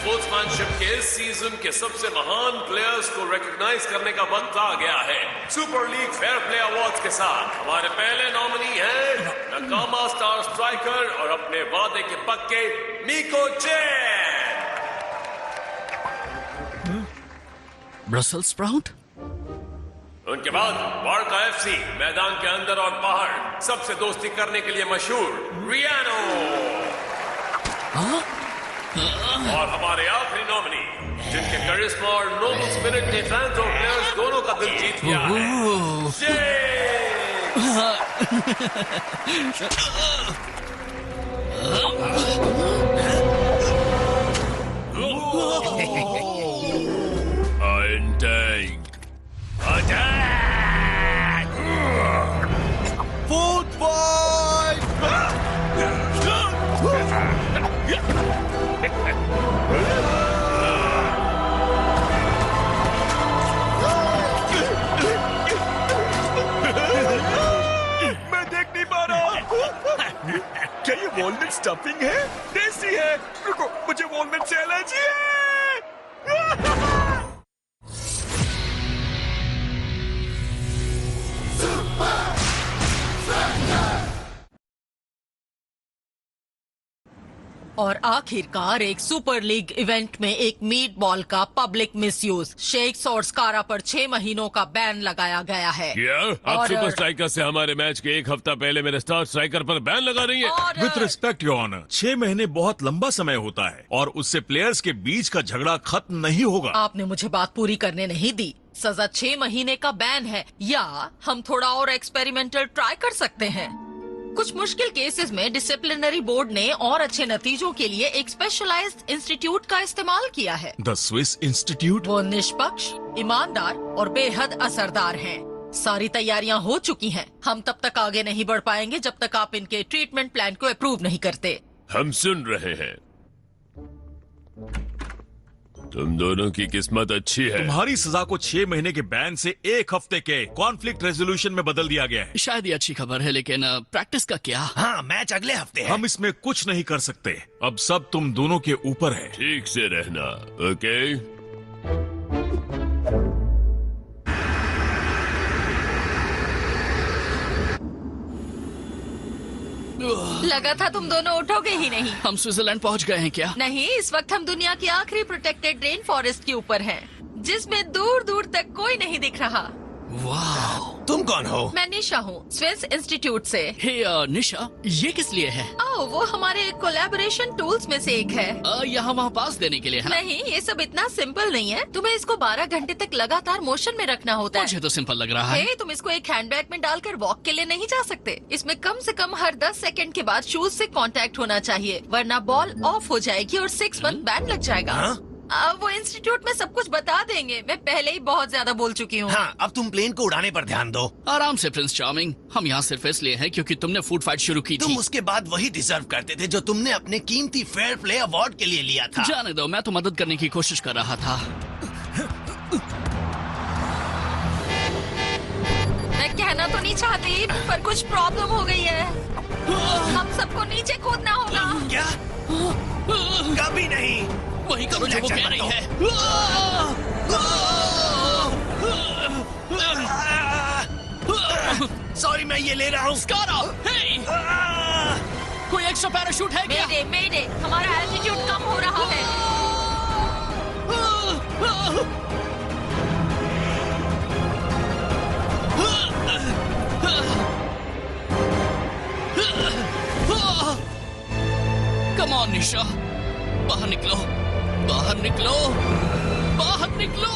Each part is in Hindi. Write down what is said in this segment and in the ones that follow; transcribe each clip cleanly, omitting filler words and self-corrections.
स्पोर्ट्समैनशिप के इस सीजन के सबसे महान प्लेयर्स को रिकॉग्नाइज करने का वक्त आ गया है। Super league fair play awards के साथ हमारे पहले नॉमिनी हैं नकामा स्टार स्ट्राइकर और अपने वादे के पक्के मीको चैन। Brussels sprout. उनके बाद वारका एफसी मैदान के अंदर और बाहर सबसे दोस्ती करने के लिए मशहूर रियानो। और हमारे आखिरी नॉमिनी जिनके करिश्मा और नोबल स्पिरिट ने फैंस और प्लेयर्स दोनों का दिल जीत लिया है, मैं देख नहीं पा रहा। क्या ये वॉलनट स्टफिंग है? देसी है। रुको, मुझे वॉलनट से एलर्जी है। और आखिरकार एक सुपर लीग इवेंट में एक मीट बॉल का पब्लिक मिसयूज। शेख्स और स्कारा पर 6 महीनों का बैन लगाया गया है। आप सुपर स्ट्राइकर से हमारे मैच के एक हफ्ता पहले मेरे स्टार स्ट्राइकर पर बैन लगा रही है। विथ रिस्पेक्ट योर ऑनर, 6 महीने बहुत लंबा समय होता है और उससे प्लेयर्स के बीच का झगड़ा खत्म नहीं होगा। आपने मुझे बात पूरी करने नहीं दी। सजा 6 महीने का बैन है, या हम थोड़ा और एक्सपेरिमेंटल ट्राई कर सकते हैं। कुछ मुश्किल केसेस में डिसिप्लिनरी बोर्ड ने और अच्छे नतीजों के लिए एक स्पेशलाइज्ड इंस्टीट्यूट का इस्तेमाल किया है। The Swiss institute. वो निष्पक्ष, ईमानदार और बेहद असरदार हैं। सारी तैयारियां हो चुकी हैं। हम तब तक आगे नहीं बढ़ पाएंगे जब तक आप इनके ट्रीटमेंट प्लान को अप्रूव नहीं करते। हम सुन रहे हैं। तुम दोनों की किस्मत अच्छी है। तुम्हारी सजा को 6 महीने के बैन से 1 हफ्ते के कॉन्फ्लिक्ट रेजोल्यूशन में बदल दिया गया है। शायद ये अच्छी खबर है, लेकिन प्रैक्टिस का क्या? हाँ, मैच अगले हफ्ते है। हम इसमें कुछ नहीं कर सकते। अब सब तुम दोनों के ऊपर है। ठीक से रहना, ओके? लगा था तुम दोनों उठोगे ही नहीं। हम स्विट्जरलैंड पहुंच गए हैं क्या? नहीं, इस वक्त हम दुनिया की आखिरी प्रोटेक्टेड रेन फॉरेस्ट के ऊपर हैं, जिसमें दूर दूर तक कोई नहीं दिख रहा। वाह! तुम कौन हो? मैं निशा हूँ, स्विस इंस्टीट्यूट से। हे निशा, ये किस लिए है? वो हमारे कोलैबोरेशन टूल्स में से एक है। यहाँ वहाँ पास देने के लिए है? नहीं, ये सब इतना सिंपल नहीं है। तुम्हें इसको 12 घंटे तक लगातार मोशन में रखना होता है। मुझे तो सिंपल लग रहा है। तुम इसको एक हैंडबैग में डालकर वॉक के लिए नहीं जा सकते। इसमें कम से कम हर 10 सेकंड के बाद शूज से कांटेक्ट होना चाहिए, वरना बॉल ऑफ हो जाएगी और 6 मंथ बैन लग जाएगा। वो इंस्टीट्यूट में सब कुछ बता देंगे। मैं पहले ही बहुत ज्यादा बोल चुकी हूँ। हाँ, अब तुम प्लेन को उड़ाने पर ध्यान दो। आराम से प्रिंस चार्मिंग, हम यहाँ सिर्फ इसलिए हैं क्योंकि तुमने फूड फाइट शुरू की थी। तुम उसके बाद वही डिजर्व करते थे जो तुमने अपने कीमती फेयर प्ले अवार्ड के लिए लिया था। जाने दो, मैं तो मदद करने की कोशिश कर रहा था। मैं कहना तो नहीं चाहती, पर कुछ प्रॉब्लम हो गई है। हम सबको नीचे कूदना होगा। क्या? कभी नहीं। वही करो जो वो कह रही है। सॉरी, मैं ये ले रहा हूँ। स्कारा, हे! कोई एक्स्ट्रा पैराशूट है क्या? मेरे, हमारा एल्टीट्यूड कम हो रहा है। कम ऑन निशा, बाहर निकलो, बाहर निकलो, बाहर निकलो।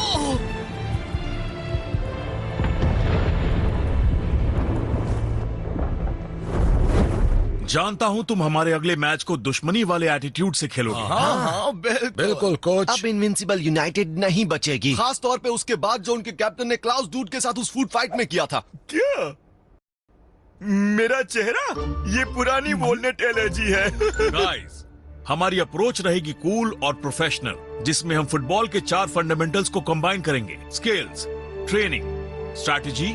जानता हूँ तुम हमारे अगले मैच को दुश्मनी वाले एटीट्यूड से खेलोगे। हाँ, बिल्कुल कोच। अब इनविंसिबल यूनाइटेड नहीं बचेगी, खास तौर पे उसके बाद जो उनके कैप्टन ने क्लाउस डूड के साथ उस फूड फाइट में किया था। क्या? मेरा चेहरा? ये पुरानी वॉलनट एलर्जी है। गाइस, हमारी अप्रोच रहेगी कूल और प्रोफेशनल, जिसमें हम फुटबॉल के 4 फंडामेंटल्स को कंबाइन करेंगे: स्किल्स, ट्रेनिंग, स्ट्रैटेजी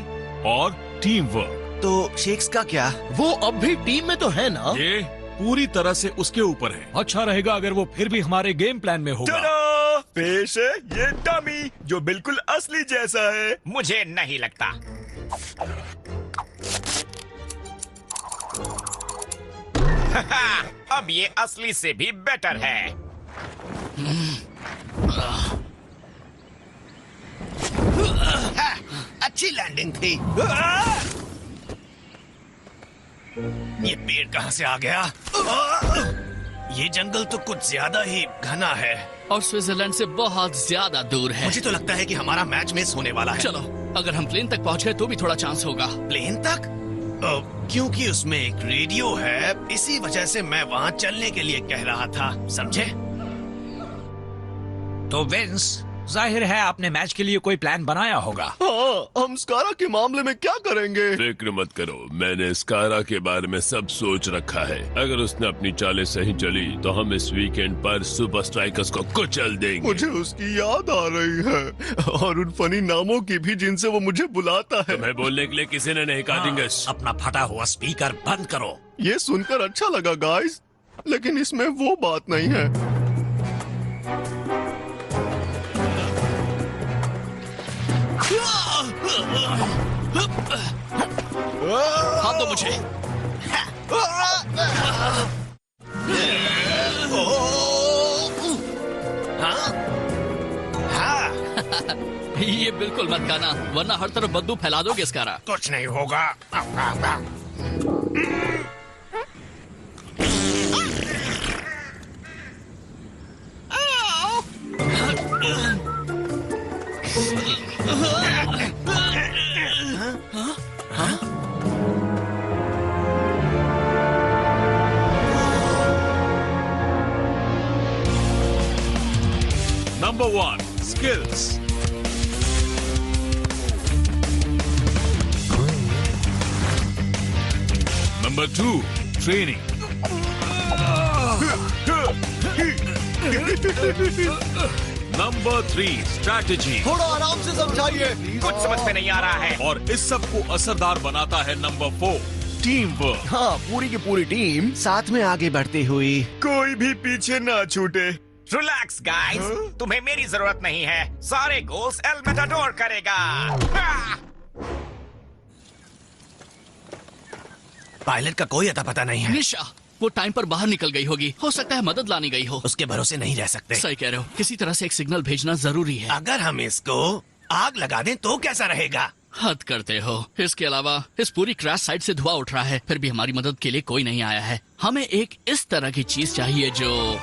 और टीम वर्क। तो शेक्स का क्या? वो अब भी टीम में तो है ना? ये पूरी तरह से उसके ऊपर है। अच्छा रहेगा अगर वो फिर भी हमारे गेम प्लान में होगा। tada! पेश है ये डमी जो बिल्कुल असली जैसा है। मुझे नहीं लगता। अब ये असली से भी बेटर है। हाँ, अच्छी लैंडिंग थी। ये पेड़ कहाँ से आ गया? ये जंगल तो कुछ ज्यादा ही घना है और स्विट्जरलैंड से बहुत ज्यादा दूर है। मुझे तो लगता है कि हमारा मैच मिस होने वाला है। चलो, अगर हम प्लेन तक पहुंच गए तो भी थोड़ा चांस होगा। प्लेन तक? क्योंकि उसमें एक रेडियो है, इसी वजह से मैं वहाँ चलने के लिए कह रहा था, समझे? तो विंस, जाहिर है आपने मैच के लिए कोई प्लान बनाया होगा। हाँ, हम स्कारा के मामले में क्या करेंगे? फिक्र मत करो, मैंने स्कारा के बारे में सब सोच रखा है। अगर उसने अपनी चालें सही चली तो हम इस वीकेंड पर सुपर स्ट्राइकर्स को कुचल देंगे। मुझे उसकी याद आ रही है और उन फनी नामों की भी जिनसे वो मुझे बुलाता है। तुम्हें बोलने के लिए किसी ने नहीं कहा दिंगस। अपना फटा हुआ स्पीकर बंद करो। ये सुनकर अच्छा लगा गाइस, लेकिन इसमें वो बात नहीं है। हाथ दो मुझे। ये बिल्कुल मत खाना, वरना हर तरफ बदबू फैला दोगे स्कारा। कुछ नहीं होगा। Number 1, skills. Number 2, training. Number 3, strategy. थोड़ा आराम से समझाइए। कुछ समझ में नहीं आ रहा है। और इस सब को असरदार बनाता है Number 4, teamwork. हाँ, पूरी की पूरी टीम साथ में आगे बढ़ती हुई। कोई भी पीछे ना छूटे। रिलैक्स गाइस, तुम्हें मेरी जरूरत नहीं है। सारे गोल्स एल मेटाडोर करेगा। पायलट का कोई अता पता नहीं है। निशा, वो टाइम पर बाहर निकल गई होगी। हो सकता है मदद लाने गई हो। उसके भरोसे नहीं रह सकते। सही कह रहे हो, किसी तरह से एक सिग्नल भेजना जरूरी है। अगर हम इसको आग लगा दें तो कैसा रहेगा? हद करते हो। इसके अलावा इस पूरी क्रैश साइट से धुआं उठ रहा है, फिर भी हमारी मदद के लिए कोई नहीं आया है। हमें एक इस तरह की चीज चाहिए जो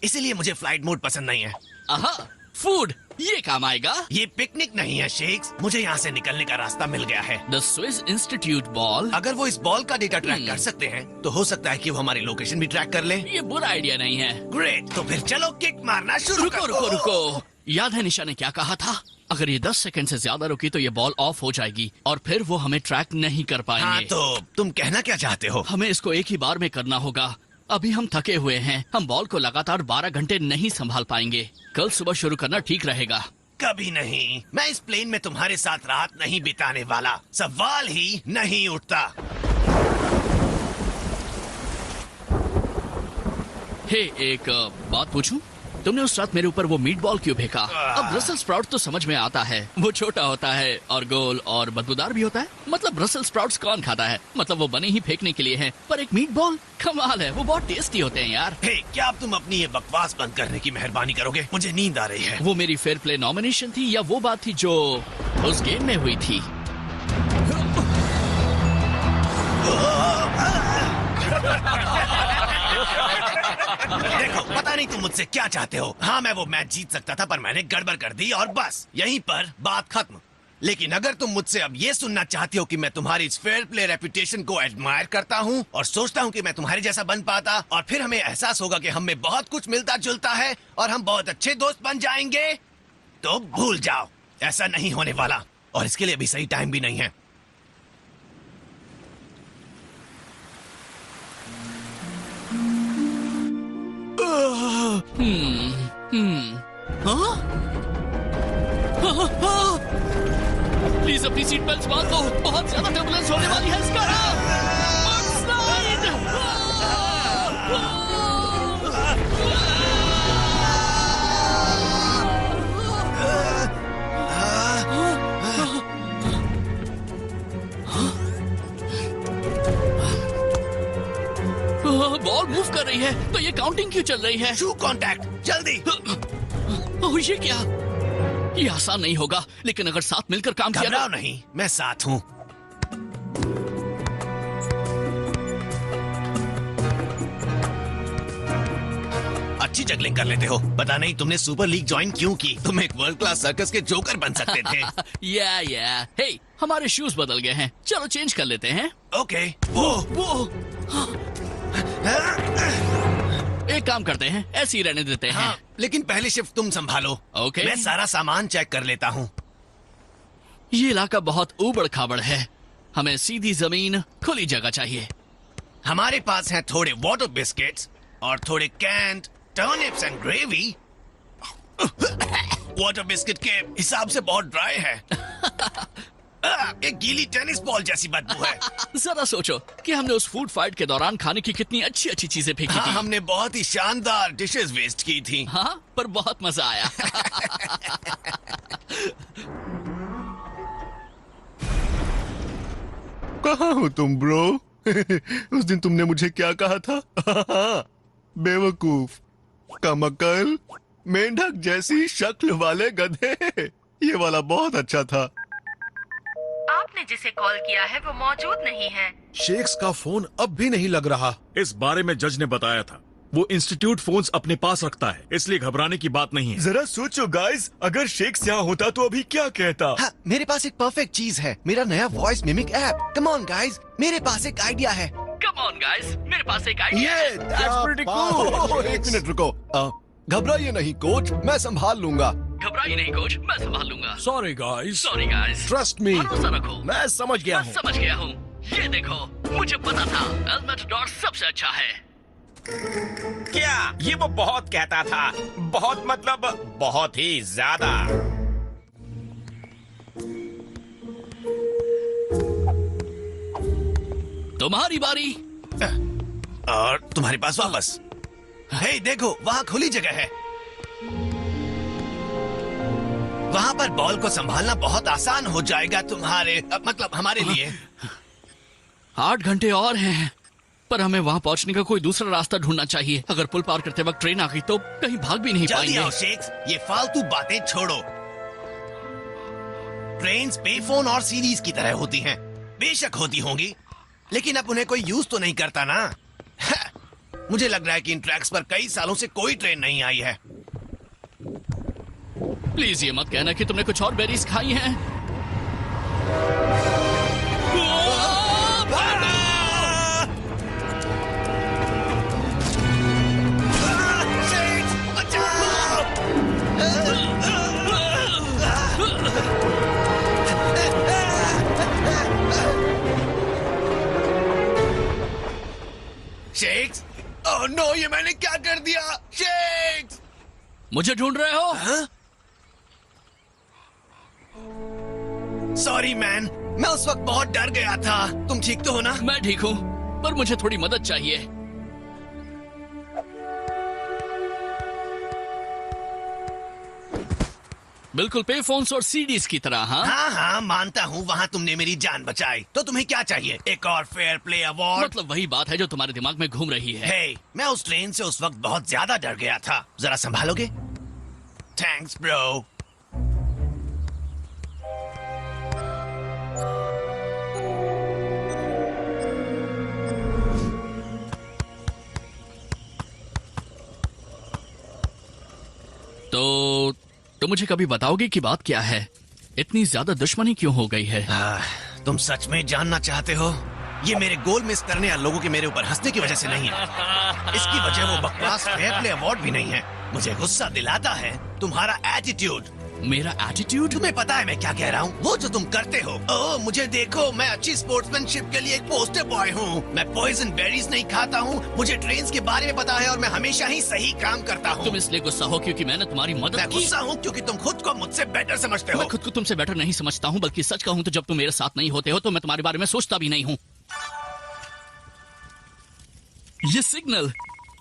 इसीलिए मुझे फ्लाइट मोड पसंद नहीं है। आहा, फूड, ये काम आएगा। ये पिकनिक नहीं है शेक्स, मुझे यहाँ से निकलने का रास्ता मिल गया है। The Swiss institute ball. अगर वो इस बॉल का डेटा ट्रैक कर सकते हैं तो हो सकता है कि वो हमारी लोकेशन भी ट्रैक कर ले। ये बुरा आइडिया नहीं है। ग्रेट, तो फिर चलो किक मारना शुरू रुको करो। रुको रुको, याद है निशा ने क्या कहा था? अगर ये 10 सेकंड से ज्यादा रुकी तो ये बॉल ऑफ हो जाएगी और फिर वो हमें ट्रैक नहीं कर हाँ, पाएंगे। तो तुम कहना क्या चाहते हो? हमें इसको एक ही बार में करना होगा। अभी हम थके हुए हैं, हम बॉल को लगातार 12 घंटे नहीं संभाल पाएंगे। कल सुबह शुरू करना ठीक रहेगा। कभी नहीं, मैं इस प्लेन में तुम्हारे साथ रात नहीं बिताने वाला। सवाल ही नहीं उठता। हे, एक बात पूछूं? तुमने उस रात मेरे ऊपर वो मीट बॉल क्यों फेंका? अब ब्रसल स्प्राउट तो समझ में आता है, वो छोटा होता है और गोल और बदबूदार भी होता है। मतलब ब्रसल स्प्राउट्स कौन खाता है? मतलब वो बने ही फेंकने के लिए हैं। पर एक मीट बॉल, कमाल है, वो बहुत टेस्टी होते हैं यार। हे, क्या आप तुम अपनी ये बकवास बंद करने की मेहरबानी करोगे? मुझे नींद आ रही है। वो मेरी फेयर प्ले नॉमिनेशन थी या वो बात थी जो उस गेम में हुई थी? देखो, पता नहीं तुम मुझसे क्या चाहते हो। हाँ, मैं वो मैच जीत सकता था, पर मैंने गड़बड़ कर दी और बस यहीं पर बात खत्म। लेकिन अगर तुम मुझसे अब ये सुनना चाहते हो कि मैं तुम्हारी इस फेयर प्ले रेपुटेशन को एडमायर करता हूँ और सोचता हूँ कि मैं तुम्हारे जैसा बन पाता और फिर हमें एहसास होगा कि हम में बहुत कुछ मिलता जुलता है और हम बहुत अच्छे दोस्त बन जाएंगे, तो भूल जाओ, ऐसा नहीं होने वाला। और इसके लिए अभी सही टाइम भी नहीं है। हाँ? प्लीज अपनी सीट बेल्ट बांध दो, बहुत ज्यादा टर्बुलेंस होने वाली है। इसका मडस्लाइड! बॉल मूव कर रही है, तो ये काउंटिंग क्यों चल रही है? शू कांटेक्ट, जल्दी। ओह, ये क्या? ये आसान नहीं होगा, लेकिन अगर साथ मिलकर काम किया घबराओ नहीं, मैं साथ हूँ। अच्छी जगलिंग कर लेते हो। पता नहीं तुमने सुपर लीग ज्वाइन क्यों की। तुम एक वर्ल्ड क्लास सर्कस के जोकर बन सकते थे। या हे, हमारे शूज बदल गए हैं, चलो चेंज कर लेते हैं। ओके। वो एक काम करते हैं, ऐसे ही रहने देते हैं। हाँ, लेकिन पहली शिफ्ट तुम संभालो। ओके। मैं सारा सामान चेक कर लेता हूँ। ये इलाका बहुत ऊबड़ खाबड़ है, हमें सीधी जमीन, खुली जगह चाहिए। हमारे पास हैं थोड़े वाटर बिस्किट्स और थोड़े canned turnips and gravy. Water biscuit के हिसाब से बहुत ड्राई है। एक गीली टेनिस बॉल जैसी बदबू है। जरा सोचो कि हमने उस फूड फाइट के दौरान खाने की कितनी अच्छी अच्छी चीजें फेंकी हाँ, थी। हमने बहुत ही शानदार डिशेस वेस्ट की थी। हाँ, पर बहुत मजा आया। कहाँ हो तुम ब्रो? उस दिन तुमने मुझे क्या कहा था? बेवकूफ, कमकल, मेंढक जैसी शक्ल वाले गधे। ये वाला बहुत अच्छा था। आपने जिसे कॉल किया है वो मौजूद नहीं है। शेक्स का फोन अब भी नहीं लग रहा। इस बारे में जज ने बताया था, वो इंस्टीट्यूट फोन्स अपने पास रखता है, इसलिए घबराने की बात नहीं है। जरा सोचो गाइस, अगर शेक्स यहाँ होता तो अभी क्या कहता? हाँ, मेरे पास एक परफेक्ट चीज है, मेरा नया voice mimic app. Come on guys, मेरे पास एक आइडिया है। कम ऑन गाइस, मेरे पास एक आइडिया है। That's pretty cool. एक मिनट रुको। घबराइए नहीं कोच, मैं संभाल लूंगा। घबराइए नहीं कोच, मैं संभाल लूंगा। Sorry guys, sorry guys, trust me, भरोसा रखो। मैं समझ गया मैं हूँ। समझ गया हूँ। ये देखो, मुझे पता था एलमेटाडोर सबसे अच्छा है। क्या ये वो बहुत कहता था? बहुत मतलब बहुत ही ज्यादा। तुम्हारी बारी। और तुम्हारे पास वापस। हे देखो, वहाँ खुली जगह है। वहाँ पर बॉल को संभालना बहुत आसान हो जाएगा तुम्हारे मतलब हमारे लिए। 8 घंटे और हैं, पर हमें वहाँ पहुँचने का कोई दूसरा रास्ता ढूंढना चाहिए। अगर पुल पार करते वक्त ट्रेन आ गई तो कहीं भाग भी नहीं जल्दी पाएंगे। आओ शेक्स, ये फालतू बातें छोड़ो। ट्रेन्स पेफोन और सीरीज की तरह होती हैं। बेशक होती होंगी, लेकिन अब उन्हें कोई यूज तो नहीं करता ना। मुझे लग रहा है कि इन ट्रैक्स पर कई सालों से कोई ट्रेन नहीं आई है। प्लीज ये मत कहना कि तुमने कुछ और बेरीज खाई हैं। शेक्स, ओह नो, ये मैंने क्या कर दिया? शेक्स! मुझे ढूंढ रहे हो? हाँ? सॉरी मैन, मैं उस वक्त बहुत डर गया था। तुम ठीक तो हो ना? मैं ठीक हूँ, पर मुझे थोड़ी मदद चाहिए। बिल्कुल पे फोन्स और सीडीज की तरह। हाँ हाँ हाँ, मानता हूँ, वहाँ तुमने मेरी जान बचाई। तो तुम्हें क्या चाहिए? एक और फेयर प्ले अवार्ड? मतलब वही बात है जो तुम्हारे दिमाग में घूम रही है। हे, मैं उस ट्रेन से उस वक्त बहुत ज्यादा डर गया था। जरा संभालोगे? Thanks bro. तो मुझे कभी बताओगे कि बात क्या है? इतनी ज्यादा दुश्मनी क्यों हो गई है? तुम सच में जानना चाहते हो? ये मेरे गोल मिस करने या लोगों के मेरे ऊपर हंसने की वजह से नहीं है। इसकी वजह वो बकवास फेयर प्ले अवार्ड भी नहीं है। मुझे गुस्सा दिलाता है तुम्हारा एटीट्यूड। मेरा एटीट्यूड? तुम्हें पता है मैं क्या कह रहा हूँ? वो जो तुम करते हो। ओह मुझे देखो, मैं अच्छी स्पोर्ट्समैनशिप के लिए एक पोस्टर बॉय हूँ। मैं पॉइजन बेरीज नहीं खाता हूँ। मुझे ट्रेन्स के बारे में पता है और मैं हमेशा ही सही काम करता हूँ। तुम इसलिए गुस्सा हो क्योंकि मैंने तुम्हारी मदद मैं की? गुस्सा हूँ क्योंकि तुम खुद को मुझसे बेटर समझते हो। मैं खुद को तुमसे बेटर नहीं समझता हूँ, बल्कि सच कहूँ तो जब तुम मेरे साथ नहीं होते हो तो मैं तुम्हारे बारे में सोचता भी नहीं हूँ। ये सिग्नल,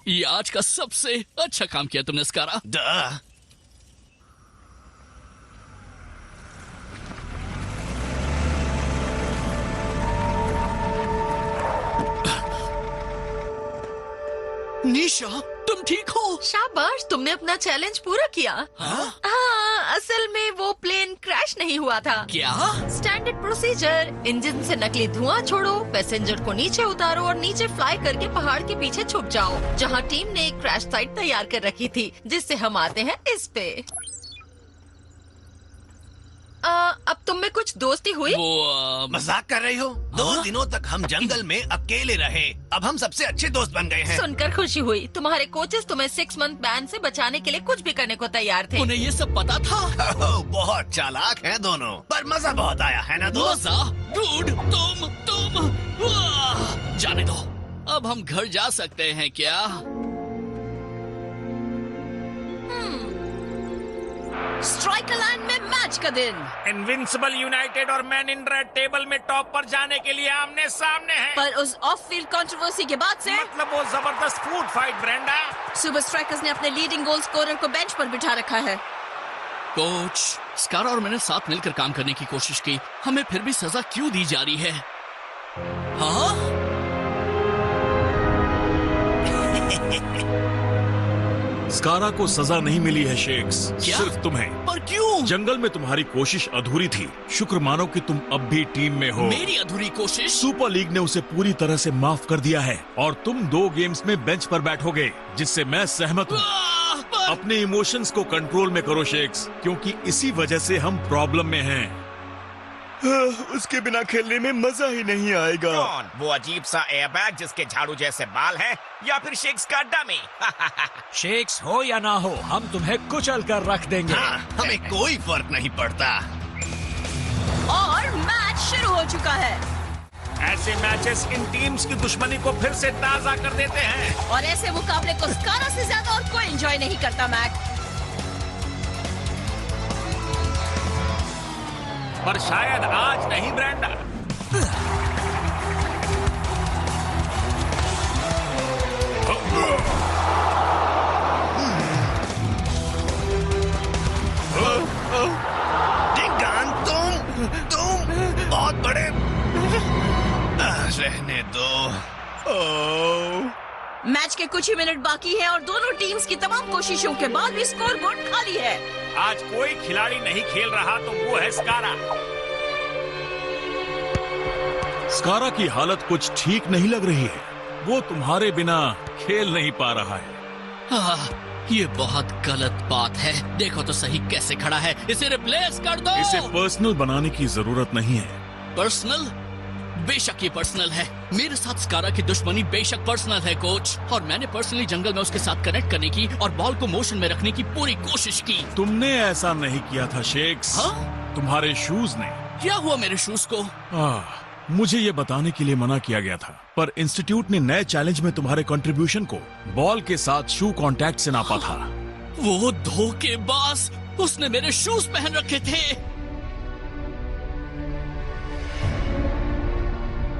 ये आज का सबसे अच्छा काम किया तुमने स्कारा। निशा, तुम ठीक हो? शाबाश, तुमने अपना चैलेंज पूरा किया। हाँ, असल में वो प्लेन क्रैश नहीं हुआ था। क्या? स्टैंडर्ड प्रोसीजर, इंजन से नकली धुआं छोड़ो, पैसेंजर को नीचे उतारो और नीचे फ्लाई करके पहाड़ के पीछे छुप जाओ, जहाँ टीम ने एक क्रैश साइट तैयार कर रखी थी, जिससे हम आते हैं इस पे। अब तुम में कुछ दोस्ती हुई? वो मजाक कर रही हो? 2 दिनों तक हम जंगल में अकेले रहे, अब हम सबसे अच्छे दोस्त बन गए हैं। सुनकर खुशी हुई। तुम्हारे कोचेस तुम्हें 6 मंथ बैन से बचाने के लिए कुछ भी करने को तैयार थे। उन्हें ये सब पता था? बहुत चालाक हैं दोनों, पर मजा बहुत आया है ना दोस्त? मजा? डूड, तुम जाने दो। अब हम घर जा सकते हैं क्या? स्ट्राइकर लैंड में मैच का दिन। इनविंसिबल यूनाइटेड और मैन इन रेड टेबल में टॉप पर जाने के लिए आमने सामने हैं। पर उस ऑफ फील्ड कंट्रोवर्सी के बाद से मतलब वो जबरदस्त food fight Brenda. Super strikers ने अपने लीडिंग गोल स्कोरर को बेंच पर बिठा रखा है। कोच, स्कारा और मैंने साथ मिलकर काम करने की कोशिश की, हमें फिर भी सजा क्यों दी जा रही है? हाँ? स्कारा को सजा नहीं मिली है शेक्स, क्या? सिर्फ तुम्हें। पर क्यों? जंगल में तुम्हारी कोशिश अधूरी थी। शुक्र मानो कि तुम अब भी टीम में हो। मेरी अधूरी कोशिश? सुपर लीग ने उसे पूरी तरह से माफ कर दिया है और तुम 2 गेम्स में बेंच पर बैठोगे, जिससे मैं सहमत हूँ। अपने इमोशंस को कंट्रोल में करो शेक्स, क्योंकि इसी वजह से हम प्रॉब्लम में हैं। उसके बिना खेलने में मजा ही नहीं आएगा। कौन? वो अजीब सा एयरबैग जिसके झाड़ू जैसे बाल हैं, या फिर शेक्स का डमी? शेक्स हो या ना हो, हम तुम्हें कुचल कर रख देंगे। हाँ, हमें कोई फर्क नहीं पड़ता। और मैच शुरू हो चुका है। ऐसे मैचेस इन टीम्स की दुश्मनी को फिर से ताजा कर देते हैं। और ऐसे मुकाबले को स्कारा से ज्यादा और कोई एंजॉय नहीं करता मैक। पर शायद आज नहीं ब्रेंडा। डिंगान, तुम बहुत बड़े। रहने दो। मैच के कुछ ही मिनट बाकी हैं और दोनों टीम्स की तमाम कोशिशों के बाद भी स्कोर बोर्ड खाली है। आज कोई खिलाड़ी नहीं खेल रहा तो वो है स्कारा। स्कारा की हालत कुछ ठीक नहीं लग रही है। वो तुम्हारे बिना खेल नहीं पा रहा है। ये बहुत गलत बात है। देखो तो सही कैसे खड़ा है। इसे रिप्लेस कर दो। इसे पर्सनल बनाने की जरूरत नहीं है। पर्सनल? बेशक ये पर्सनल है। मेरे साथ स्कारा की दुश्मनी बेशक पर्सनल है कोच, और मैंने पर्सनली जंगल में उसके साथ कनेक्ट करने की और बॉल को मोशन में रखने की पूरी कोशिश की। तुमने ऐसा नहीं किया था शेक्स। हाँ? तुम्हारे शूज ने। क्या हुआ मेरे शूज को? मुझे ये बताने के लिए मना किया गया था, पर इंस्टीट्यूट ने नए चैलेंज में तुम्हारे कंट्रीब्यूशन को बॉल के साथ शू कांटेक्ट से नापा था। वो धोखेबाज, उसने मेरे शूज पहन रखे थे।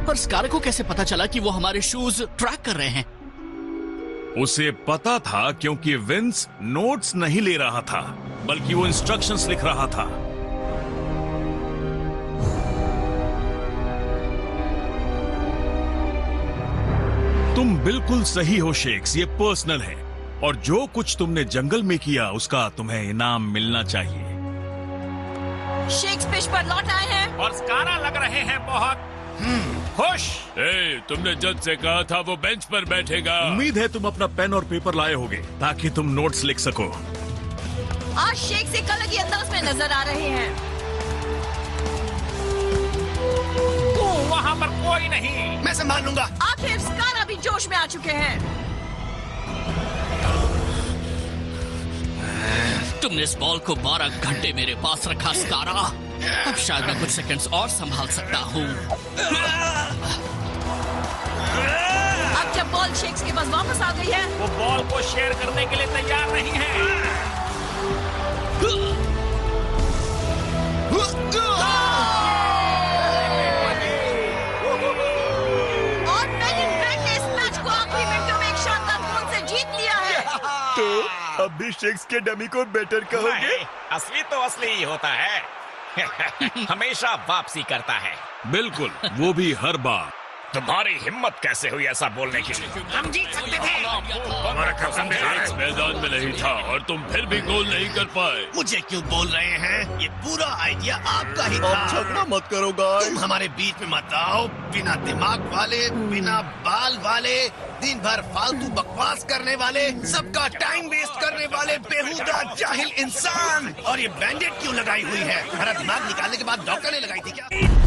पर स्कारा को कैसे पता चला कि वो हमारे शूज ट्रैक कर रहे हैं? उसे पता था क्योंकि विंस नोट्स नहीं ले रहा था, बल्कि वो इंस्ट्रक्शंस लिख रहा था। तुम बिल्कुल सही हो शेक्स, ये पर्सनल है, और जो कुछ तुमने जंगल में किया उसका तुम्हें इनाम मिलना चाहिए। शेक्स पिच पर लौट आए हैं और स्कारा लग रहे हैं बहुत खुश। तुमने जज से कहा था वो बेंच पर बैठेगा। उम्मीद है तुम अपना पेन और पेपर लाए होगे ताकि तुम नोट्स लिख सको। आज शेक्स एक अलग ही अंदाज में नजर आ रहे हैं। वहाँ पर कोई नहीं। मैं संभाल लूंगा। आखिर स्कारा भी जोश में आ चुके हैं। तुमने इस बॉल को 12 घंटे मेरे पास रखा स्कारा। अब शायद मैं कुछ सेकंड्स और संभाल सकता हूँ। अब जब बॉल शेक्स के पास वापस आ गई है, वो बॉल को शेयर करने के लिए तैयार नहीं है। और मेलिन ब्रैंड ने इस मैच को आखिरी मिनटों में एक शानदार गोल से जीत लिया है। तो अब भी शेक्स के डमी को बेटर कहोगे? नहीं, असली तो असली ही होता है। हमेशा वापसी करता है। बिल्कुल, वो भी हर बार। तुम्हारी हिम्मत कैसे हुई ऐसा बोलने की? हम जीत सकते थे। हमारा कैप्टन शेक्स मैदान में नहीं था और तुम फिर भी गोल नहीं कर पाए। मुझे क्यों बोल रहे हैं? ये पूरा आइडिया आपका ही था। अब झगड़ा मत करो गाइस। तुम हमारे बीच में मत आओ, बिना दिमाग वाले, बिना बाल वाले, दिन भर फालतू बकवास करने वाले, सबका टाइम वेस्ट करने वाले बेहुदा जाहिल इंसान। और ये बैंडेड क्यों लगाई हुई है? हमारा दिमाग निकालने के बाद डॉक्टर ने लगाई थी क्या?